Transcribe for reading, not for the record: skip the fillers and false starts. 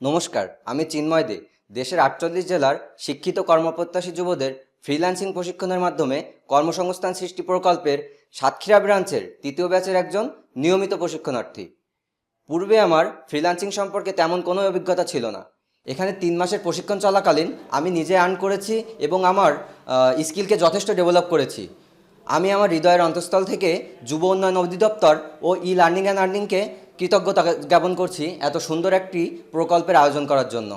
নমস্কার, আমি চিন্ময় দে। দেশের ৪৮ জেলার শিক্ষিত কর্মপ্রত্যাশী যুবদের ফ্রিল্যান্সিং প্রশিক্ষণের মাধ্যমে কর্মসংস্থান সৃষ্টি প্রকল্পের সাতক্ষীরা ব্রাঞ্চের ৩য় ব্যাচের একজন নিয়মিত প্রশিক্ষণার্থী। পূর্বে আমার ফ্রিল্যান্সিং সম্পর্কে তেমন কোনো অভিজ্ঞতা ছিল না। এখানে ৩ মাসের প্রশিক্ষণ চলাকালীন আমি নিজে আর্ন করেছি এবং আমার স্কিলকে যথেষ্ট ডেভেলপ করেছি। আমি আমার হৃদয়ের অন্তঃস্থল থেকে যুব উন্নয়ন অধিদপ্তর ও লার্নিং অ্যান্ড আর্নিংকে কৃতজ্ঞতা জ্ঞাপন করছি এত সুন্দর একটি প্রকল্পের আয়োজন করার জন্য।